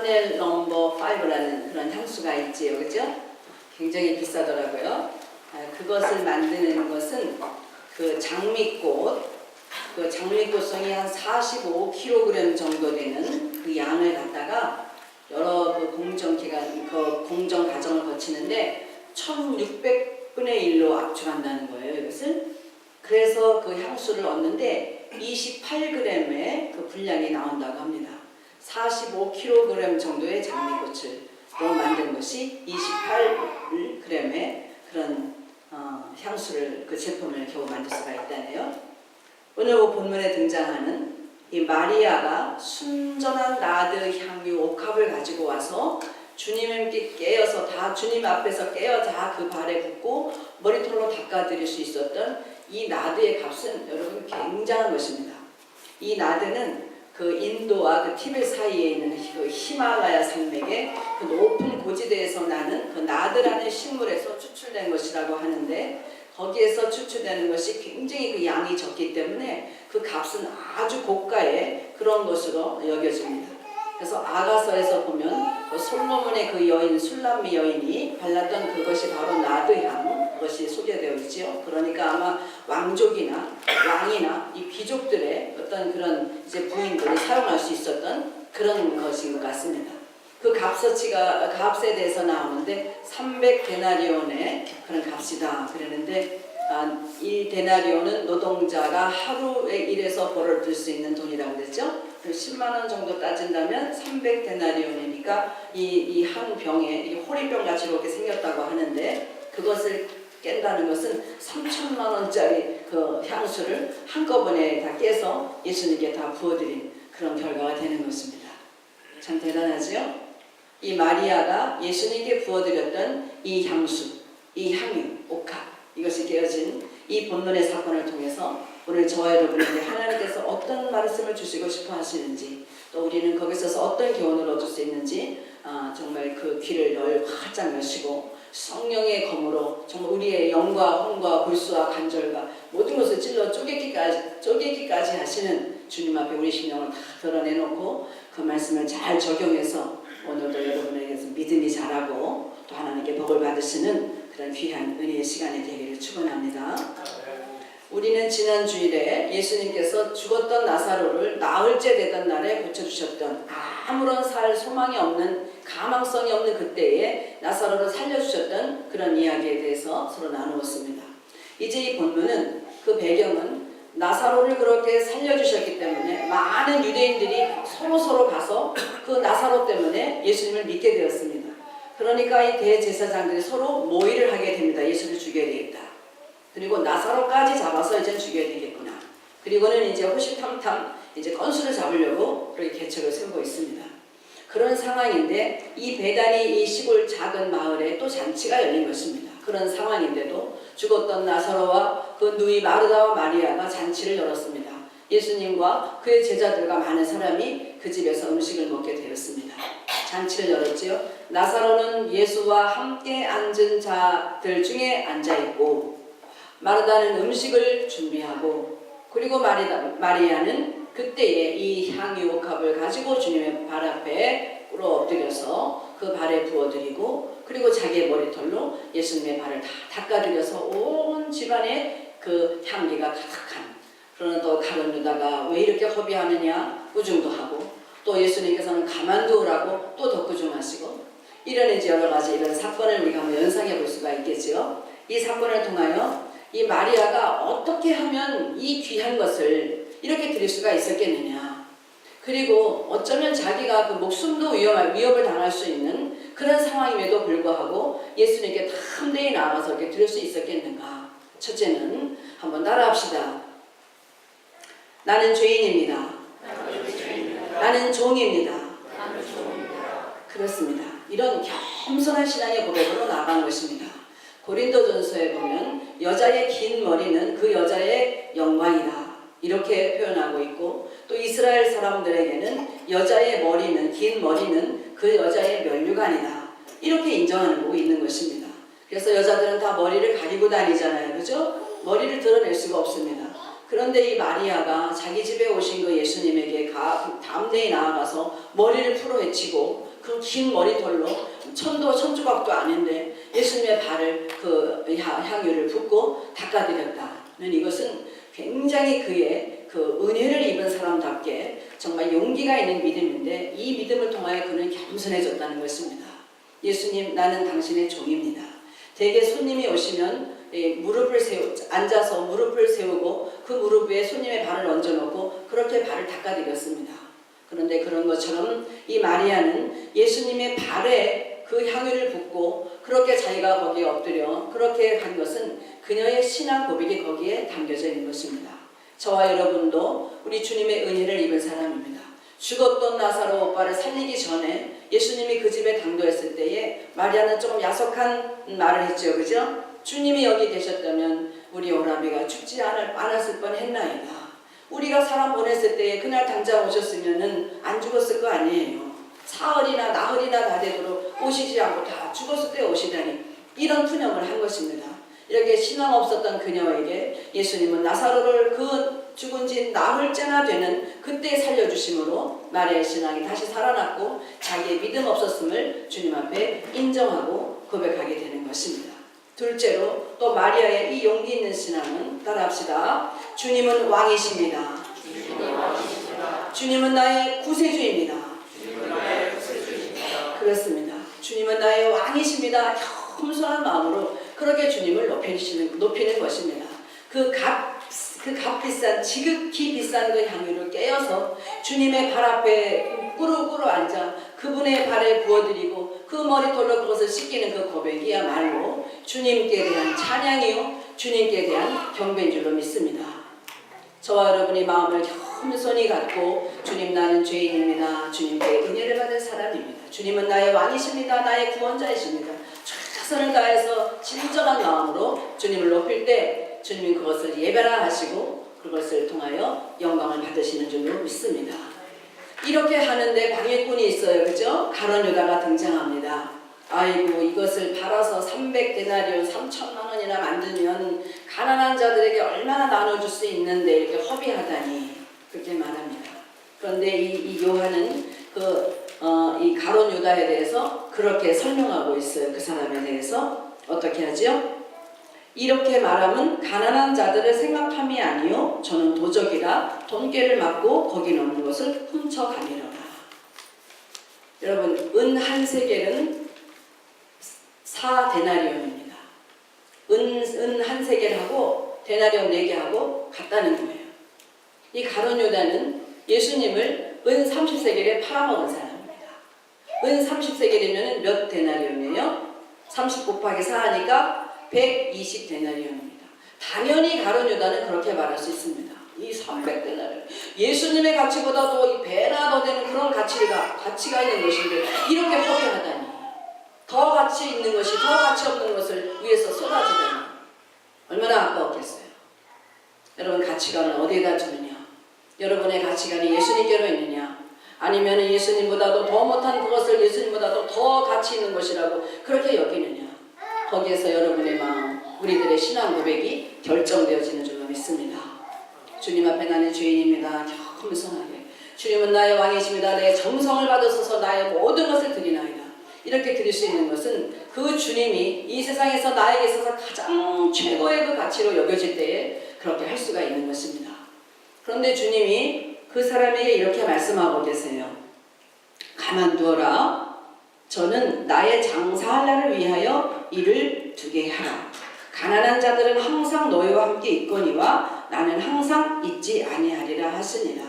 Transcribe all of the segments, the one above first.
샤넬 넘버 5라는 그런 향수가 있지요, 그죠? 굉장히 비싸더라고요. 그것을 만드는 것은 그 장미꽃, 그 장미꽃송이 한 45kg 정도 되는 그 양을 갖다가 여러 그 공정 과정을 거치는데 1600분의 1로 압축한다는 거예요, 이것을. 그래서 그 향수를 얻는데 28g의 그 분량이 나온다고 합니다. 45kg 정도의 장미꽃을 만든 것이 28g의 그런 향수를, 그 제품을 겨우 만들 수가 있다네요. 오늘 본문에 등장하는 이 마리아가 순전한 나드 향유 옥합을 가지고 와서 주님께 깨어서 다 주님 앞에서 깨어 다 그 발에 붓고 머리털로 닦아드릴 수 있었던 이 나드의 값은 여러분 굉장한 것입니다. 이 나드는 그 인도와 그 티벳 사이에 있는 그 히말라야 산맥의 그 높은 고지대에서 나는 그 나드라는 식물에서 추출된 것이라고 하는데, 거기에서 추출되는 것이 굉장히 그 양이 적기 때문에 그 값은 아주 고가의 그런 것으로 여겨집니다. 그래서 아가서에서 보면 그 솔로몬의 그 여인 술람미 여인이 발랐던 그것이 바로 나드향, 그것이 소개되어 있죠. 그러니까 아마 왕족이나 왕이나 이 귀족들의 어떤 그런 이제 부인들이 사용할 수 있었던 그런 것인 것 같습니다. 그 값어치가, 값에 대해서 나오는데 300데나리온의 그런 값이다 그러는데, 이 데나리온은 노동자가 하루의 일에서 벌어들 수 있는 돈이라고 그랬죠. 10만원 정도 따진다면 300데나리온이니까 이 한 병에 이 호리병 같이 이렇게 생겼다고 하는데, 그것을 깬다는 것은 3천만원짜리 그 향수를 한꺼번에 다 깨서 예수님께 다 부어드린 그런 결과가 되는 것입니다. 참 대단하죠? 이 마리아가 예수님께 부어드렸던 이 향수, 이 향유, 옥합, 이것이 깨어진 이 본문의 사건을 통해서 오늘 저와 여러분에게 하나님께서 어떤 말씀을 주시고 싶어 하시는지, 또 우리는 거기서 어떤 교훈을 얻을 수 있는지 정말 그 귀를 늘 활짝 여시고 성령의 검으로 정말 우리의 영과 혼과 골수와 간절과 모든 것을 찔러 쪼개기까지 하시는 주님 앞에 우리 심령을 다 드러내놓고 그 말씀을 잘 적용해서 오늘도 여러분에게서 믿음이 자라고 또 하나님께 복을 받으시는 그런 귀한 은혜의 시간이 되기를 축원합니다. 우리는 지난 주일에 예수님께서 죽었던 나사로를 나흘째 되던 날에 고쳐주셨던, 아무런 살 소망이 없는, 가망성이 없는 그때에 나사로를 살려주셨던 그런 이야기에 대해서 서로 나누었습니다. 이제 이 본문은 그 배경은 나사로를 그렇게 살려주셨기 때문에 많은 유대인들이 서로 가서 그 나사로 때문에 예수님을 믿게 되었습니다. 그러니까 이 대제사장들이 서로 모의를 하게 됩니다. 예수를 죽여야 되겠다. 그리고 나사로까지 잡아서 이제 죽여야 되겠구나. 그리고는 이제 호시탐탐 이제 건수를 잡으려고 그렇게 계책을 세우고 있습니다. 그런 상황인데 이 베다니 이 시골 작은 마을에 또 잔치가 열린 것입니다. 그런 상황인데도 죽었던 나사로와 그 누이 마르다와 마리아가 잔치를 열었습니다. 예수님과 그의 제자들과 많은 사람이 그 집에서 음식을 먹게 되었습니다. 잔치를 열었지요. 나사로는 예수와 함께 앉은 자들 중에 앉아있고, 마르다는 음식을 준비하고, 그리고 마리아는 그때에 이 향유 옥합을 가지고 주님의 발 앞에 꿇어 엎드려서 그 발에 부어드리고, 그리고 자기의 머리털로 예수님의 발을 다 닦아드려서 온 집안에 그 향기가 가득한, 그러나 또 다른 유다가 왜 이렇게 허비하느냐 꾸중도 하고, 또 예수님께서는 가만두라고 또 덧꾸중하시고, 이런 이제 여러 가지 이런 사건을 우리가 한번 연상해 볼 수가 있겠지요. 이 사건을 통하여 이 마리아가 어떻게 하면 이 귀한 것을 이렇게 드릴 수가 있었겠느냐, 그리고 어쩌면 자기가 그 목숨도 위협을 당할 수 있는 그런 상황임에도 불구하고 예수님께 담대히 나와서 이렇게 드릴 수 있었겠는가. 첫째는 한번 따라합시다. 나는 죄인입니다. 나는 종입니다. 그렇습니다. 이런 겸손한 신앙의 고백으로 나간 것입니다. 고린도전서에 보면 여자의 긴 머리는 그 여자의 영광이다 이렇게 표현하고 있고, 또 이스라엘 사람들에게는 여자의 머리는, 긴 머리는 그 여자의 면류관이다 이렇게 인정하고 있는 것입니다. 그래서 여자들은 다 머리를 가리고 다니잖아요, 그죠? 머리를 드러낼 수가 없습니다. 그런데 이 마리아가 자기 집에 오신 그 예수님에게 담대히 나아가서 머리를 풀어헤치고 그 긴 머리털로 천조각도 아닌데 예수님의 발을 그 향유를 붓고 닦아드렸다는 이것은 굉장히 그의 그 은혜를 입은 사람답게 정말 용기가 있는 믿음인데 이 믿음을 통하여 그는 겸손해졌다는 것입니다. 예수님, 나는 당신의 종입니다. 대개 손님이 오시면 앉아서 무릎을 세우고 그 무릎 위에 손님의 발을 얹어놓고 그렇게 발을 닦아드렸습니다. 그런데 그런 것처럼 이 마리아는 예수님의 발에 그 향유를 붓고 그렇게 자기가 거기에 엎드려 그렇게 간 것은 그녀의 신앙 고백이 거기에 담겨져 있는 것입니다. 저와 여러분도 우리 주님의 은혜를 입은 사람입니다. 죽었던 나사로 오빠를 살리기 전에 예수님이 그 집에 당도했을 때에 마리아는 조금 야속한 말을 했죠. 그죠? 주님이 여기 계셨다면 우리 오라비가 죽지 않았을 뻔했나이다. 우리가 사람 보냈을 때에 그날 당장 오셨으면은 안 죽었을 거 아니에요. 사흘이나 나흘이나 다 되도록 오시지 않고 다 죽었을 때 오시다니, 이런 푸념을 한 것입니다. 이렇게 신앙 없었던 그녀에게 예수님은 나사로를 그 죽은 지 나흘째나 되는 그때 살려주심으로 마리아의 신앙이 다시 살아났고 자기의 믿음 없었음을 주님 앞에 인정하고 고백하게 되는 것입니다. 둘째로 또 마리아의 이 용기 있는 신앙은, 따라합시다. 주님은 왕이십니다. 주님은 나의 구세주입니다. 그렇습니다. 주님은 나의 왕이십니다. 겸손한 마음으로 그렇게 주님을 높이는 것입니다. 그 값비싼, 지극히 비싼 그 향유를 깨어서 주님의 발 앞에 꾸르꾸르 앉아 그분의 발에 부어드리고 그 머리털로 그것을 씻기는 그 고백이야말로 주님께 대한 찬양이요, 주님께 대한 경배인 줄로 믿습니다. 저와 여러분이 마음을 겸손히 갖고 주님, 나는 죄인입니다. 주님께 은혜를 받을 사람입니다. 주님은 나의 왕이십니다. 나의 구원자이십니다. 최선을 다해서 진정한 마음으로 주님을 높일 때 주님이 그것을 예배라 하시고 그것을 통하여 영광을 받으시는 줄로 믿습니다. 이렇게 하는데 방해꾼이 있어요. 그죠? 가룟 유다가 등장합니다. 아이고, 이것을 팔아서 300데나리온 3천만 원이나 만들면 가난한 자들에게 얼마나 나눠줄 수 있는데 이렇게 허비하다니, 그렇게 말합니다. 그런데 이 요한은 이 가룟 유다에 대해서 그렇게 설명하고 있어요. 그 사람에 대해서 어떻게 하죠? 이렇게 말하면 가난한 자들을 생각함이 아니요 저는 도적이라 돈꾀를 맞고 거기 넣는 것을 훔쳐가니라. 여러분, 은 한 세겔은 4데나리온입니다. 은 한 세겔하고 데나리온 4개하고 같다는 거예요. 이 가룟 유다는 예수님을 은 30세겔에 팔아먹은 사람입니다. 은 30세겔이면 몇 데나리온이에요? 30 곱하기 4 하니까 120데나리온입니다. 당연히 가룟 유다는 그렇게 말할 수 있습니다. 이 300데나리온, 예수님의 가치보다도 이 배나 더 되는 그런 가치가 있는 것인데 이렇게 허비하다니, 더 가치 있는 것이 더 가치 없는 것을 위해서 쏟아지다니 얼마나 아까웠겠어요. 여러분, 가치관은 어디에다 두느냐? 여러분의 가치관이 예수님께로 있느냐? 아니면 예수님보다도 더 못한 그것을 예수님보다도 더 가치 있는 것이라고 그렇게 여기느냐? 거기에서 여러분의 마음, 우리들의 신앙 고백이 결정되어지는 줄로 믿습니다. 주님 앞에 나는 죄인입니다. 겸손하게. 주님은 나의 왕이십니다. 내 정성을 받으소서 나의 모든 것을 드리나이다. 이렇게 드릴 수 있는 것은 그 주님이 이 세상에서 나에게 있어서 가장 최고의 그 가치로 여겨질 때에 그렇게 할 수가 있는 것입니다. 그런데 주님이 그 사람에게 이렇게 말씀하고 계세요. 가만두어라. 저는 나의 장사할 날을 위하여 일을 두게 하라. 가난한 자들은 항상 너희와 함께 있거니와 나는 항상 있지 아니하리라 하시니라.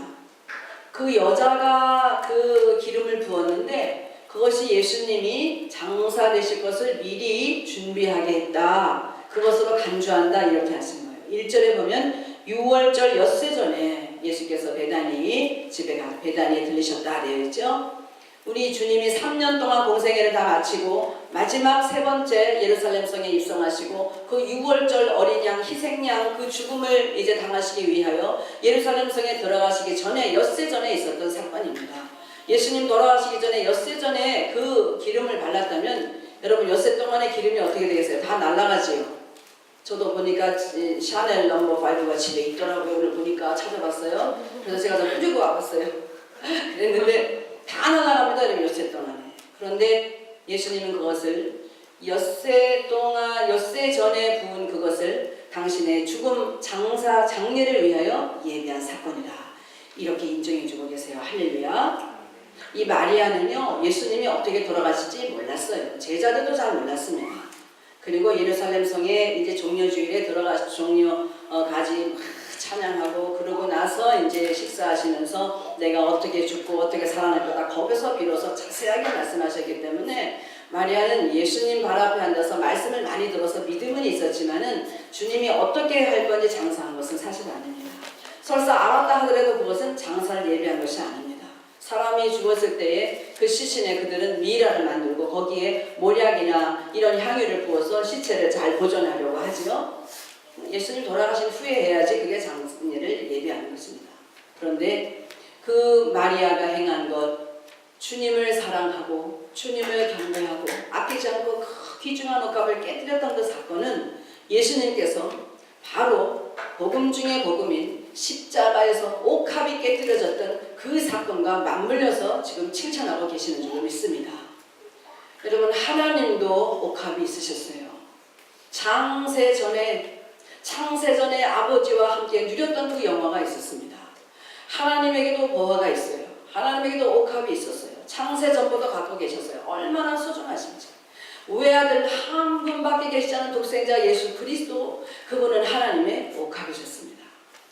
그 여자가 그 기름을 부었는데 그것이 예수님이 장사 되실 것을 미리 준비하게 했다. 그것으로 간주한다. 이렇게 하신 거예요. 1절에 보면 6월절 엿새 전에 예수께서 베다니에 들리셨다 되어 있죠. 우리 주님이 3년 동안 공생애를 다 마치고 마지막 3번째 예루살렘 성에 입성하시고 그 6월절 어린 양, 희생양 그 죽음을 이제 당하시기 위하여 예루살렘 성에 들어가시기 전에 엿새 전에 있었던 사건입니다. 예수님 돌아가시기 전에 엿새 전에 그 기름을 발랐다면 여러분, 엿새 동안의 기름이 어떻게 되겠어요? 다 날아가지요. 저도 보니까 샤넬 넘버 5가 집에 있더라고요. 오늘 보니까 찾아봤어요. 그래서 제가 좀 뿌리고 와봤어요. 그랬는데 다 날아갑니다. 이러면 엿새 동안에. 그런데 예수님은 그것을 엿새 전에 부은 그것을 당신의 죽음 장례를 위하여 예비한 사건이다. 이렇게 인정해주고 계세요. 할렐루야. 이 마리아는요, 예수님이 어떻게 돌아가실지 몰랐어요. 제자들도 잘 몰랐습니다. 그리고 예루살렘 성에 이제 종려주일에 가지 찬양하고 그러고 나서 이제 식사하시면서 내가 어떻게 죽고 어떻게 살아날 거다. 거기서 비로소 자세하게 말씀하셨기 때문에 마리아는 예수님 발 앞에 앉아서 말씀을 많이 들어서 믿음은 있었지만은 주님이 어떻게 할 건지 장사한 것은 사실 아닙니다. 설사 알았다 하더라도 그것은 장사를 예비한 것이 아닙니다. 사람이 죽었을 때에 그 시신에 그들은 미라를 만들고 거기에 모략이나 이런 향유를 부어서 시체를 잘 보존하려고 하지요. 예수님 돌아가신 후에 해야지 그게 장례를 예비하는 것입니다. 그런데 그 마리아가 행한 것, 주님을 사랑하고 주님을 경배하고 아끼지 않고 귀중한 옥합을 깨뜨렸던 그 사건은 예수님께서 바로 복음 중의 복음인 십자가에서 옥합이 깨뜨려졌던 그 사건과 맞물려서 지금 칭찬하고 계시는 줄 믿습니다. 여러분, 하나님도 옥합이 있으셨어요. 창세 전에 아버지와 함께 누렸던 그 영화가 있었습니다. 하나님에게도 보화가 있어요. 하나님에게도 옥합이 있었어요. 창세 전부터 갖고 계셨어요. 얼마나 소중하신지. 외아들 한 분밖에 계시지 않은 독생자 예수 그리스도, 그분은 하나님의 옥합이셨습니다.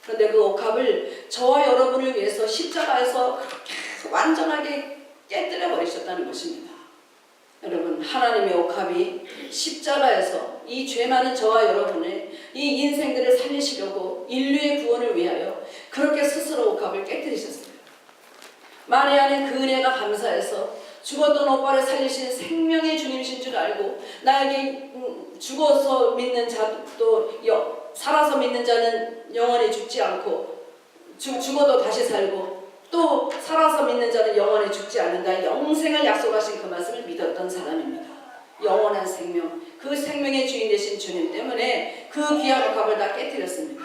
그런데 그 옥합을 저와 여러분을 위해서 십자가에서 그렇게 완전하게 깨뜨려 버리셨다는 것입니다. 여러분, 하나님의 옥합이 십자가에서 이 죄 많은 저와 여러분의 이 인생들을 살리시려고 인류의 구원을 위하여 그렇게 스스로 옥합을 깨뜨리셨어요. 마리아는 그 은혜가 감사해서 죽었던 오빠를 살리신 생명의 주님이신 줄 알고 나에게 죽어서 믿는 자도 살아서 믿는 자는 영원히 죽지 않고 죽어도 다시 살고 또 살아서 믿는 자는 영원히 죽지 않는다. 영생을 약속하신 그 말씀을 믿었던 사람입니다. 영원한 생명, 그 생명의 주인 되신 주님 때문에 그 귀한 옥합을 다 깨뜨렸습니다.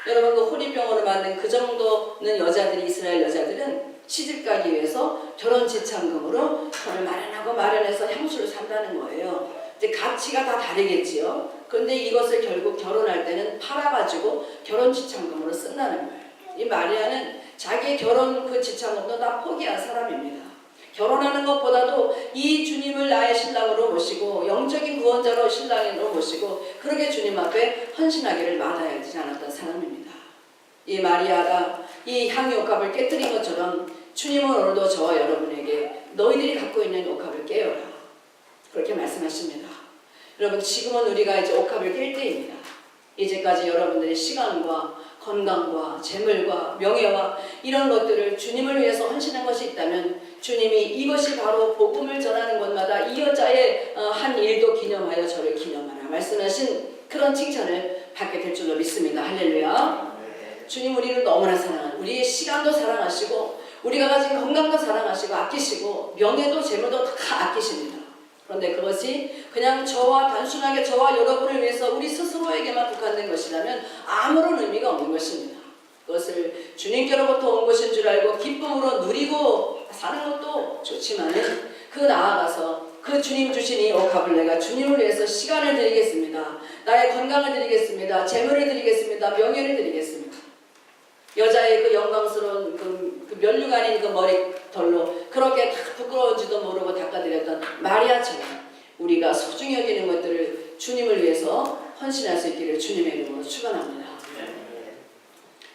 여러분, 그 호리병으로 만든 그 정도는 여자들이, 이스라엘 여자들은 시집 가기 위해서 결혼 지참금으로 돈을 마련해서 향수를 산다는 거예요. 이제 가치가 다 다르겠지요. 그런데 이것을 결국 결혼할 때는 팔아가지고 결혼 지참금으로 쓴다는 거예요. 이 마리아는 자기 결혼 그 지참금도 다 포기한 사람입니다. 결혼하는 것보다도 이 주님을 나의 신랑으로 모시고 영적인 구원자로 신랑으로 모시고 그렇게 주님 앞에 헌신하기를 마다하지 않았던 사람입니다. 이 마리아가 이 향유 옥합을 깨뜨린 것처럼 주님은 오늘도 저와 여러분에게 너희들이 갖고 있는 옥합을 깨어라, 그렇게 말씀하십니다. 여러분, 지금은 우리가 이제 옥합을 깰 때입니다. 이제까지 여러분들의 시간과 건강과 재물과 명예와 이런 것들을 주님을 위해서 헌신한 것이 있다면 주님이 이것이 바로 복음을 전하는 곳마다 이 여자의 한 일도 기념하여 저를 기념하라 말씀하신 그런 칭찬을 받게 될 줄로 믿습니다. 할렐루야. 주님 우리를 너무나 사랑하는, 우리의 시간도 사랑하시고 우리가 가진 건강도 사랑하시고 아끼시고 명예도 재물도 다 아끼십니다. 그런데 그것이 그냥 단순하게 저와 여러분을 위해서 우리 스스로에게만 국한된 것이라면 아무런 의미가 없는 것입니다. 그것을 주님께로부터 온 것인 줄 알고 기쁨으로 누리고 사는 것도 좋지만은 그 나아가서 그 주님 주신 이 옥합을 내가 주님을 위해서 시간을 드리겠습니다. 나의 건강을 드리겠습니다. 재물을 드리겠습니다. 명예를 드리겠습니다. 여자의 그 영광스러운 그 면류가 아닌 그 머리털로 그렇게 다 부끄러운지도 모르고 닦아드렸던 마리아처럼 우리가 소중히 여기는 것들을 주님을 위해서 헌신할 수 있기를 주님의 이름으로 축원합니다.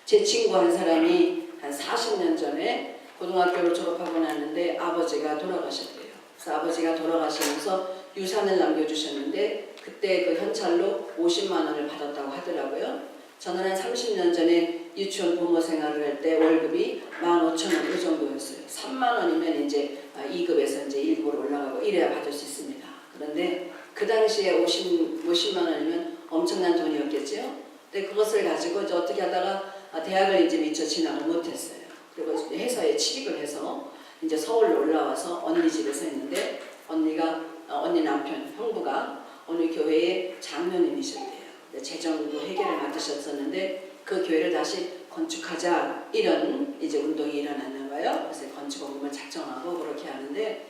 제 친구 한 사람이 한 40년 전에 고등학교를 졸업하고 났는데 아버지가 돌아가셨대요. 그래서 아버지가 돌아가시면서 유산을 남겨주셨는데 그때 그 현찰로 50만 원을 받았다고 하더라고요. 저는 한 30년 전에 유치원 부모 생활을 할 때 월급이 15,000원 그 정도였어요. 3만 원이면 이제 2급에서 이제 1급으로 올라가고 이래야 받을 수 있습니다. 그런데 그 당시에 50만 원이면 엄청난 돈이었겠죠. 근데 그것을 가지고 이제 어떻게 하다가 대학을 이제 미처 진학을 못했어요. 그리고 회사에 취직을 해서 이제 서울로 올라와서 언니 집에서 있는데 언니 남편 형부가 어느 교회의 장로님이셨대요. 재정부 회계를 맡으셨었는데 그 교회를 다시 건축하자 이런 이제 운동이 일어났나 봐요. 그래서 건축원금을 작정하고 그렇게 하는데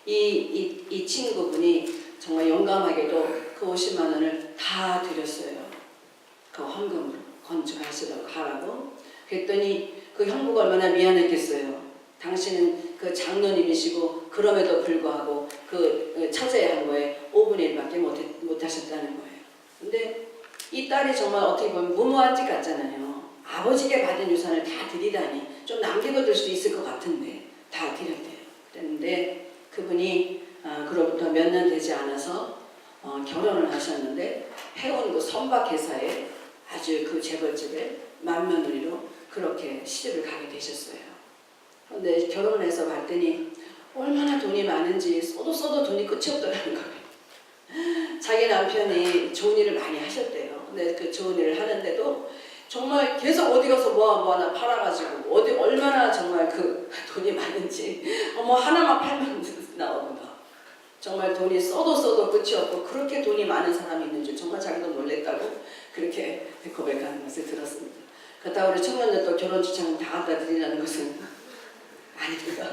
이 친구분이 정말 용감하게도 그 50만 원을 다 드렸어요. 그 헌금으로 건축하시도록 하라고. 그랬더니 그 형부가 얼마나 미안했겠어요. 당신은 그 장로님이시고 그럼에도 불구하고 그 처제의 한 거에 5분의 1밖에 못 하셨다는 거예요. 근데 이 딸이 정말 어떻게 보면 무모한 짓 같잖아요. 아버지께 받은 유산을 다 드리다니 좀 남기고 들 수도 있을 것 같은데 다 드렸대요. 그랬는데 그분이 그로부터 몇 년 되지 않아서 결혼을 하셨는데 해운 그 선박회사에 아주 그 재벌집에 맏며느리로 그렇게 시집을 가게 되셨어요. 그런데 결혼을 해서 봤더니 얼마나 돈이 많은지 써도 돈이 끝이 없더라는 거예요. 자기 남편이 좋은 일을 많이 하셨대요. 근데 그 좋은 일을 하는데도 정말 계속 어디 가서 뭐 하나 팔아가지고 어디 얼마나 정말 그 돈이 많은지 뭐 하나만 팔면 나옵니다. 정말 돈이 써도 끝이 없고 그렇게 돈이 많은 사람이 있는 줄 정말 자기도 놀랬다고 그렇게 고백하는 것을 들었습니다. 그렇다고 우리 청년들 또 결혼 주창을 다 갖다 드리라는 것은 아닙니다.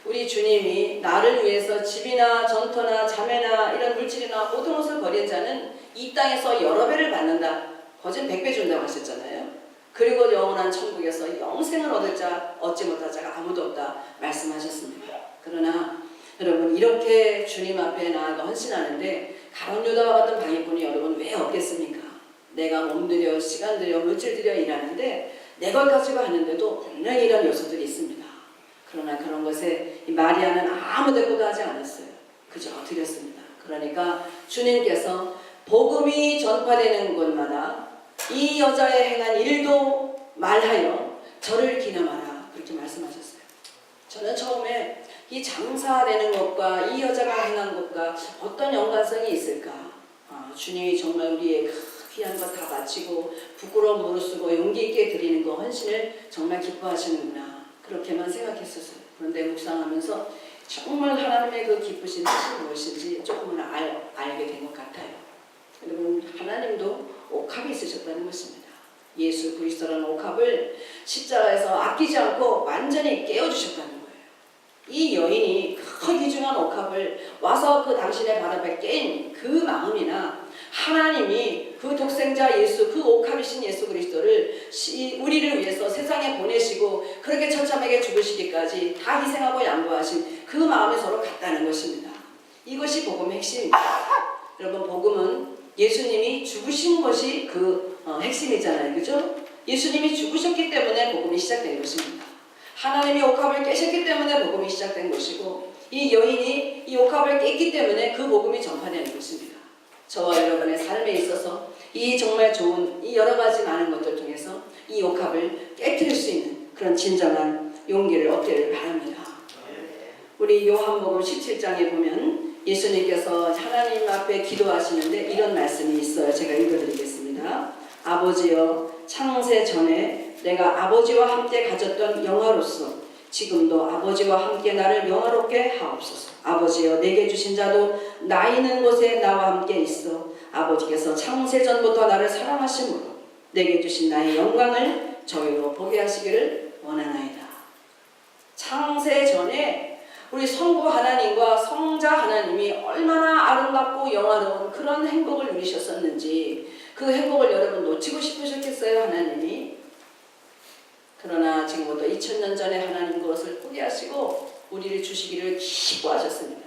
우리 주님이 나를 위해서 집이나 전터나 자매나 이런 물질이나 모든 것을 버린 자는 이 땅에서 여러 배를 받는다. 거진 100배 준다고 하셨잖아요. 그리고 영원한 천국에서 영생을 얻을 자 얻지 못할 자가 아무도 없다 말씀하셨습니다. 그러나 여러분 이렇게 주님 앞에 나아가 헌신하는데 가룟 유다와 같은 방해꾼이 여러분 왜 없겠습니까? 내가 몸들여 시간 들여 물질 들여 일하는데 내 걸 가지고 하는데도 분명히 이런 요소들이 있습니다. 그러나 그런 것에 이 마리아는 아무 대꾸도 하지 않았어요. 그저 드렸습니다. 그러니까 주님께서 복음이 전파되는 곳마다 이 여자의 행한 일도 말하여 저를 기념하라 그렇게 말씀하셨어요. 저는 처음에 이 장사되는 것과 이 여자가 행한 것과 어떤 연관성이 있을까? 주님이 정말 우리의 귀한 것 다 바치고 부끄러움 무릅쓰고 용기 있게 드리는 거 헌신을 정말 기뻐하시는구나 그렇게만 생각했었어요. 그런데 묵상하면서 정말 하나님의 그 기쁘신 뜻이 무엇인지 조금은 알게 된 것 같아요. 여러분 하나님도 옥합이 있으셨다는 것입니다. 예수 그리스도라는 옥합을 십자가에서 아끼지 않고 완전히 깨워주셨다는 거예요. 이 여인이 그 귀중한 옥합을 와서 그 당신의 발 앞에 깬 그 마음이나 하나님이 그 독생자 예수 그 옥합이신 예수 그리스도를 우리를 위해서 세상에 보내시고 그렇게 처참하게 죽으시기까지 다 희생하고 양보하신 그 마음이 서로 같다는 것입니다. 이것이 복음의 핵심입니다. 여러분 복음은 예수님이 죽으신 것이 그 핵심이잖아요. 그죠? 예수님이 죽으셨기 때문에 복음이 시작된 것입니다. 하나님이 옥합을 깨셨기 때문에 복음이 시작된 것이고 이 여인이 이 옥합을 깼기 때문에 그 복음이 전파되는 것입니다. 저와 여러분의 삶에 있어서 이 정말 좋은 이 여러 가지 많은 것들 통해서 이 옥합을 깨트릴 수 있는 그런 진정한 용기를 얻기를 바랍니다. 우리 요한복음 17장에 보면 예수님께서 하나님 앞에 기도하시는데 이런 말씀이 있어요. 제가 읽어드리겠습니다. 아버지여 창세 전에 내가 아버지와 함께 가졌던 영화로서 지금도 아버지와 함께 나를 영화롭게 하옵소서. 아버지여 내게 주신 자도 나 있는 곳에 나와 함께 있어 아버지께서 창세 전부터 나를 사랑하심으로 내게 주신 나의 영광을 저희로 보게 하시기를 원하나이다. 창세 전에 우리 성부 하나님과 성자 하나님이 얼마나 아름답고 영화로운 그런 행복을 누리셨었는지 그 행복을 여러분 놓치고 싶으셨겠어요 하나님이? 그러나 지금부터 2000년 전에 하나님 그것을 포기하시고 우리를 주시기를 기뻐하셨습니다.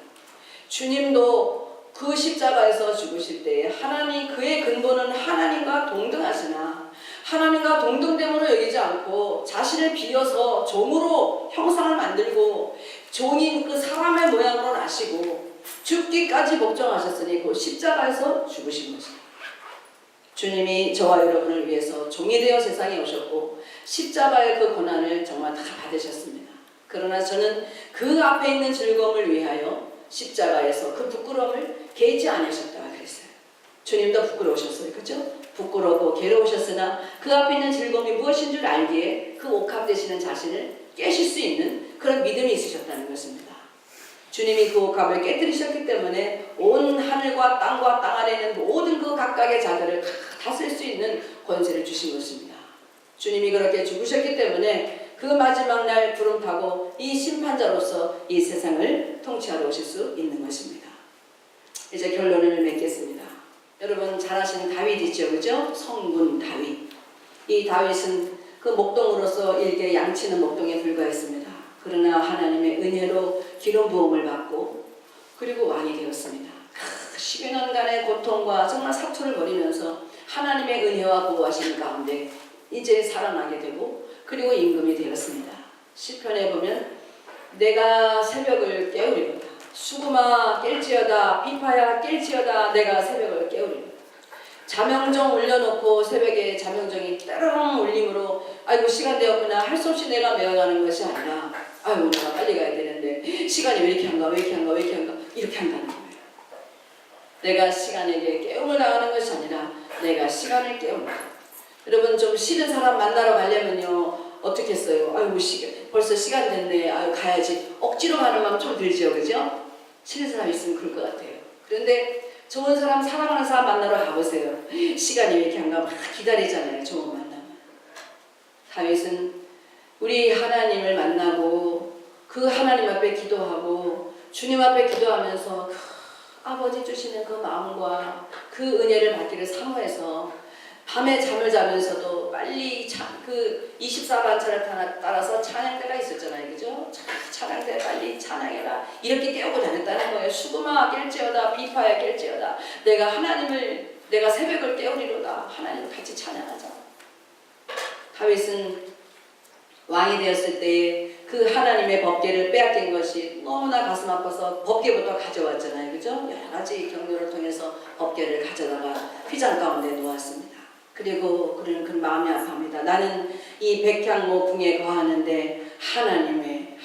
주님도 그 십자가에서 죽으실 때에 하나님 그의 근본은 하나님과 동등하시나 하나님과 동등됨으로 여기지 않고 자신을 비워서 종으로 형상을 만들고 종인 그 사람의 모양으로 나시고 죽기까지 복종하셨으니 그 십자가에서 죽으신 것입니다. 주님이 저와 여러분을 위해서 종이 되어 세상에 오셨고 십자가의 그 고난을 정말 다 받으셨습니다. 그러나 저는 그 앞에 있는 즐거움을 위하여 십자가에서 그 부끄러움을 개의치 않으셨다 그랬어요. 주님도 부끄러우셨어요. 그렇죠? 부끄러우고 괴로우셨으나 그 앞에 있는 즐거움이 무엇인 줄 알기에 그 옥합 되시는 자신을 깨실 수 있는 그런 믿음이 있으셨다는 것입니다. 주님이 그 옥합을 깨뜨리셨기 때문에 온 하늘과 땅 안에 있는 모든 그 각각의 자들을 다 쓸 수 있는 권세를 주신 것입니다. 주님이 그렇게 죽으셨기 때문에 그 마지막 날 구름 타고 이 심판자로서 이 세상을 통치하러 오실 수 있는 것입니다. 이제 결론을 맺겠습니다. 여러분 잘 아시는 다윗이죠, 그죠? 성군 다윗. 이 다윗은 그 목동으로서 일개 양치는 목동에 불과했습니다. 그러나 하나님의 은혜로 기름 부음을 받고 그리고 왕이 되었습니다. 10여 년간의 고통과 정말 사투를 벌이면서 하나님의 은혜와 보호하심 가운데 이제 살아나게 되고 그리고 임금이 되었습니다. 시편에 보면 내가 새벽을 깨우리로다. 수금아 깰지어다. 비파야 깰지어다. 내가 새벽을 깨우리로다. 자명정 울려놓고 새벽에 자명정이 따르릉 울림으로 아이고 시간 되었구나 할 수 없이 내가 메어가는 것이 아니라 아이고 내가 빨리 가야 되는데 시간이 왜 이렇게 한가 이렇게 한다는 거예요. 내가 시간에게 깨움을 당하는 것이 아니라 내가 시간을 깨운다. 여러분 좀 싫은 사람 만나러 가려면요 어떻게 했어요? 아이고 벌써 시간 됐네. 아유 가야지. 억지로 가는 마음 좀 들죠, 그죠? 싫은 사람 있으면 그럴 것 같아요. 그런데 좋은 사람, 사랑하는 사람 만나러 가보세요. 시간이 왜 이렇게 한가 막 기다리잖아요. 좋은 만남. 다윗은 우리 하나님을 만나고 그 하나님 앞에 기도하고 주님 앞에 기도하면서 그 아버지 주시는 그 마음과 그 은혜를 받기를 사모해서 밤에 잠을 자면서도 빨리 그 24반차를 따라서 찬양대가 있었잖아요. 그죠? 찬양대 빨리 찬양해라. 이렇게 깨우고 다녔다는 거예요. 수금아 깰지어다. 비파야 깰지어다. 내가 새벽을 깨우리로다. 하나님을 같이 찬양하자. 다윗은 왕이 되었을 때에 그 하나님의 법궤를 빼앗긴 것이 너무나 가슴 아파서 법궤부터 가져왔잖아요. 그죠? 여러 가지 경로를 통해서 법궤를 가져다가 휘장 가운데 놓았습니다. 그리고 그는 그 마음이 아파합니다. 나는 이 백향모 궁에 거하는데 하나님의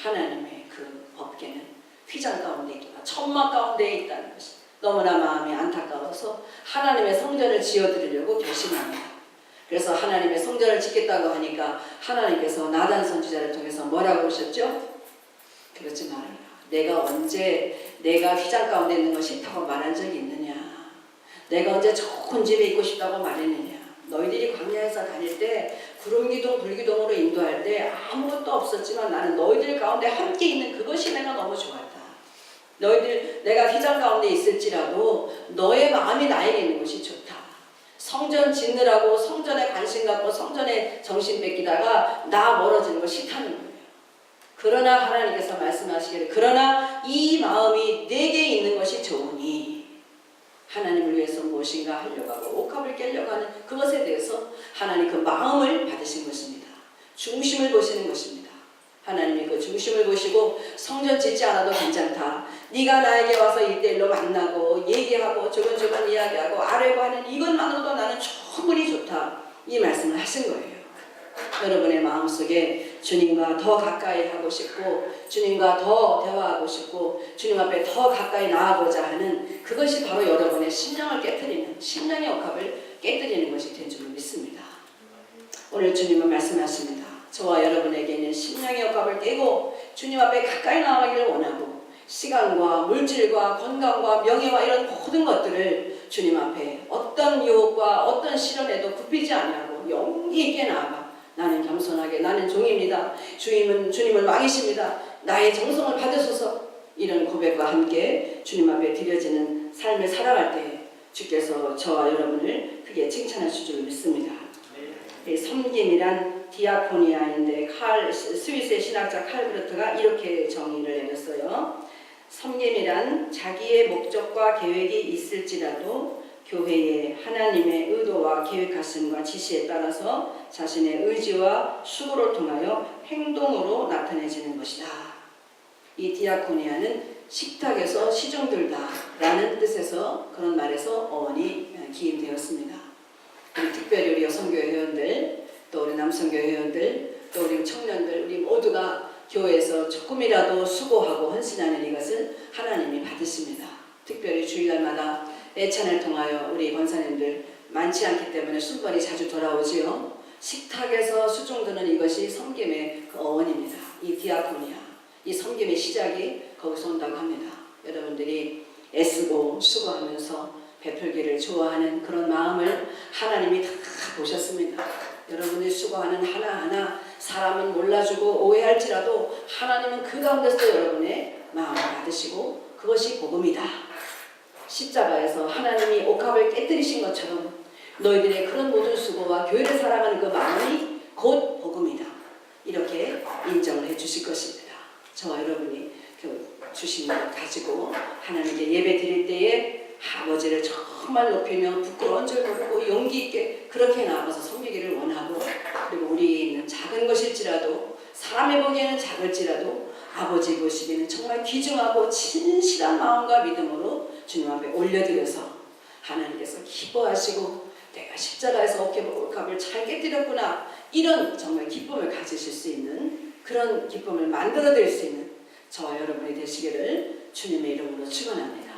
그 법궤는 휘장 가운데 있구나. 천막 가운데 있다는 것이 너무나 마음이 안타까워서 하나님의 성전을 지어드리려고 결심합니다. 그래서 하나님의 성전을 짓겠다고 하니까 하나님께서 나단 선지자를 통해서 뭐라고 하셨죠? 그러지 말아라. 내가 언제 내가 휘장 가운데 있는 거 싫다고 말한 적이 있느냐? 내가 언제 좋은 집에 있고 싶다고 말했느냐? 너희들이 광야에서 다닐 때 구름기둥 불기둥으로 인도할 때 아무것도 없었지만 나는 너희들 가운데 함께 있는 그것이 내가 너무 좋았다. 내가 휘장 가운데 있을지라도 너의 마음이 나에게 있는 것이 좋다. 성전 짓느라고 성전에 관심 갖고 성전에 정신 뺏기다가 나 멀어지는 거 싫다는 거예요. 그러나 하나님께서 말씀하시기를 그러나 이 마음이 내게 있는 것이 좋으니 하나님을 위해서 무엇인가 하려고 하고 옥합을 깨려고 하는 그것에 대해서 하나님 그 마음을 받으신 것입니다. 중심을 보시는 것입니다. 하나님이 그 중심을 보시고 성전 짓지 않아도 괜찮다. 네가 나에게 와서 1대1로 만나고 얘기하고 조곤조곤 이야기하고 아뢰고 하는 이것만으로도 나는 충분히 좋다. 이 말씀을 하신 거예요. 여러분의 마음속에 주님과 더 가까이 하고 싶고 주님과 더 대화하고 싶고 주님 앞에 더 가까이 나아가고자 하는 그것이 바로 여러분의 심령을 깨트리는 심령의 옥합을 깨뜨리는 것이 된 줄 믿습니다. 오늘 주님은 말씀하십니다. 저와 여러분에게는 심령의 옥합을 깨고 주님 앞에 가까이 나아가기를 원하고 시간과 물질과 건강과 명예와 이런 모든 것들을 주님 앞에 어떤 유혹과 어떤 시련에도 굽히지 아니하고 용기 있게 나아가 나는 겸손하게 나는 종입니다. 주님은 왕이십니다. 나의 정성을 받으소서. 이런 고백과 함께 주님 앞에 드려지는 삶을 살아갈 때 주께서 저와 여러분을 크게 칭찬하실 줄 믿습니다. 섬김이란 디아코니아인데 스위스의 신학자 칼 브루트가 이렇게 정의를 내렸어요. 섬김이란 자기의 목적과 계획이 있을지라도 교회에 하나님의 의도와 계획하심과 지시에 따라서 자신의 의지와 수고를 통하여 행동으로 나타내지는 것이다. 이 디아코니아는 식탁에서 시중 들다 라는 뜻에서 그런 말에서 어원이 기인되었습니다. 특별히 우리 여성교회 회원들 또 우리 남성교회 회원들 또 우리 청년들 우리 모두가 교회에서 조금이라도 수고하고 헌신하는 이것을 하나님이 받으십니다. 특별히 주일날마다 애찬을 통하여 우리 권사님들 많지 않기 때문에 순번이 자주 돌아오지요. 식탁에서 수종드는 이것이 섬김의 그 어원입니다. 이 디아코니아, 이 섬김의 시작이 거기서 온다고 합니다. 여러분들이 애쓰고 수고하면서 베풀기를 좋아하는 그런 마음을 하나님이 다 보셨습니다. 여러분이 수고하는 하나하나 사람은 몰라주고 오해할지라도 하나님은 그 가운데서 여러분의 마음을 받으시고 그것이 복음이다. 십자가에서 하나님이 옥합을 깨뜨리신 것처럼 너희들의 그런 모든 수고와 교회를 사랑하는 그 마음이 곧 복음이다. 이렇게 인정을 해 주실 것입니다. 저와 여러분이 주신 것 가지고 하나님께 예배 드릴 때에 아버지를 정말 높이며 부끄러운 줄 모르고 용기 있게 그렇게 나아가서 섬기기를 원하고, 그리고 우리에 있는 작은 것일지라도 사람이 보기에는 작을지라도 아버지 보시기에는 정말 귀중하고 진실한 마음과 믿음으로 주님 앞에 올려드려서 하나님께서 기뻐하시고 내가 십자가에서 옥합을 잘 깨뜨렸구나, 이런 정말 기쁨을 가지실 수 있는 그런 기쁨을 만들어드릴 수 있는 저와 여러분이 되시기를 주님의 이름으로 축원합니다.